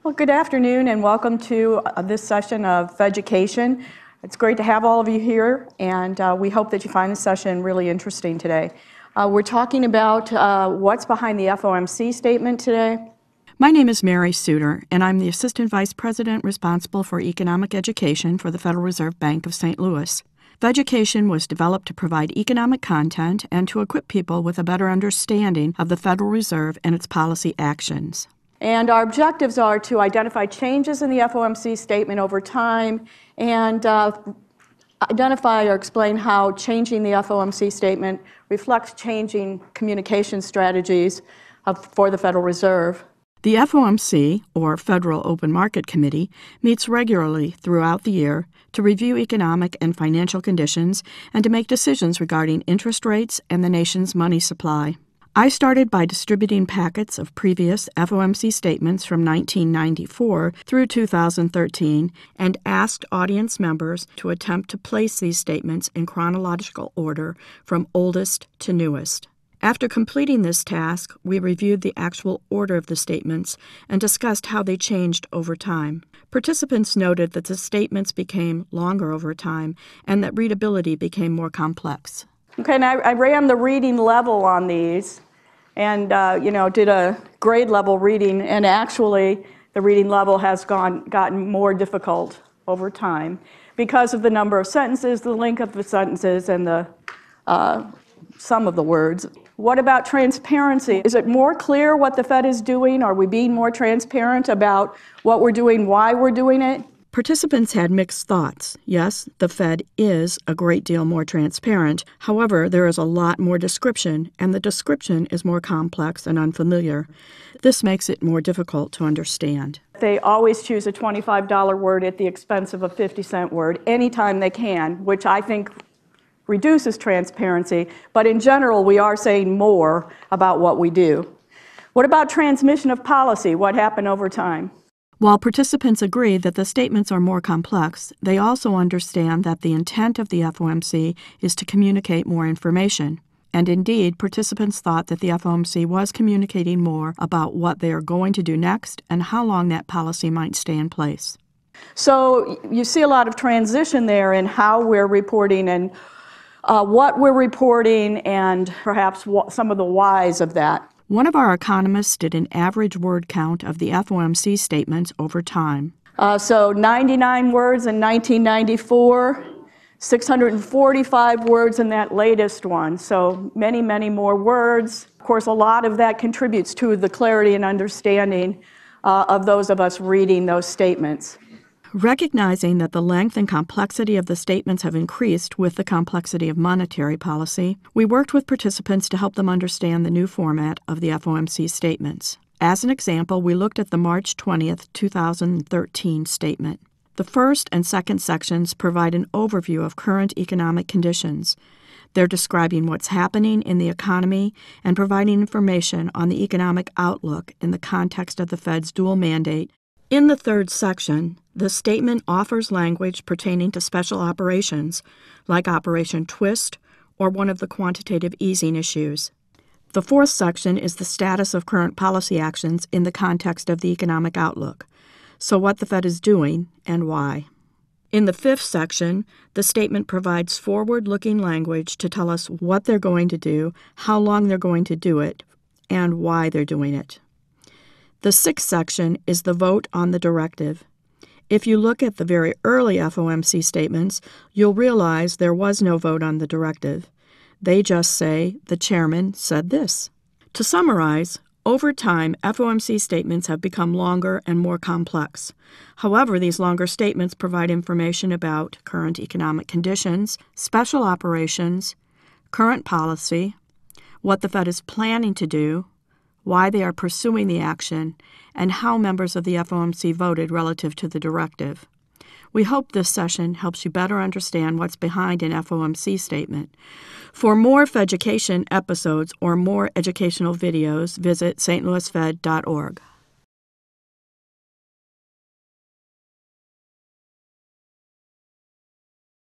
Well, good afternoon and welcome to this session of Feducation. It's great to have all of you here, and we hope that you find this session really interesting today. We're talking about what's behind the FOMC statement today. My name is Mary Suter, and I'm the Assistant Vice President responsible for economic education for the Federal Reserve Bank of St. Louis. Feducation was developed to provide economic content and to equip people with a better understanding of the Federal Reserve and its policy actions. And our objectives are to identify changes in the FOMC statement over time and identify or explain how changing the FOMC statement reflects changing communication strategies for the Federal Reserve. The FOMC, or Federal Open Market Committee, meets regularly throughout the year to review economic and financial conditions and to make decisions regarding interest rates and the nation's money supply. I started by distributing packets of previous FOMC statements from 1994 through 2013 and asked audience members to attempt to place these statements in chronological order from oldest to newest. After completing this task, we reviewed the actual order of the statements and discussed how they changed over time. Participants noted that the statements became longer over time and that readability became more complex. Okay, and I ran the reading level on these and did a grade level reading, and actually the reading level has gotten more difficult over time because of the number of sentences, the length of the sentences, and the sum of the words. What about transparency? Is it more clear what the Fed is doing? Are we being more transparent about what we're doing, why we're doing it? Participants had mixed thoughts. Yes, the Fed is a great deal more transparent. However, there is a lot more description, and the description is more complex and unfamiliar. This makes it more difficult to understand. They always choose a $25 word at the expense of a 50-cent word anytime they can, which I think reduces transparency, but in general, we are saying more about what we do. What about transmission of policy? What happened over time? While participants agree that the statements are more complex, they also understand that the intent of the FOMC is to communicate more information. And indeed, participants thought that the FOMC was communicating more about what they are going to do next and how long that policy might stay in place. So you see a lot of transition there in how we're reporting and what we're reporting, and perhaps some of the whys of that. One of our economists did an average word count of the FOMC statements over time. So 99 words in 1994, 645 words in that latest one. So many, many more words. Of course, a lot of that contributes to the clarity and understanding of those of us reading those statements. Recognizing that the length and complexity of the statements have increased with the complexity of monetary policy, we worked with participants to help them understand the new format of the FOMC statements. As an example, we looked at the March 20th, 2013 statement. The first and second sections provide an overview of current economic conditions. They're describing what's happening in the economy and providing information on the economic outlook in the context of the Fed's dual mandate. In the third section, the statement offers language pertaining to special operations, like Operation Twist or one of the quantitative easing issues. The fourth section is the status of current policy actions in the context of the economic outlook, so what the Fed is doing and why. In the fifth section, the statement provides forward-looking language to tell us what they're going to do, how long they're going to do it, and why they're doing it. The sixth section is the vote on the directive. If you look at the very early FOMC statements, you'll realize there was no vote on the directive. They just say, the chairman said this. To summarize, over time, FOMC statements have become longer and more complex. However, these longer statements provide information about current economic conditions, special operations, current policy, what the Fed is planning to do, why they are pursuing the action, and how members of the FOMC voted relative to the directive. We hope this session helps you better understand what's behind an FOMC statement. For more Feducation episodes or more educational videos, visit stlouisfed.org.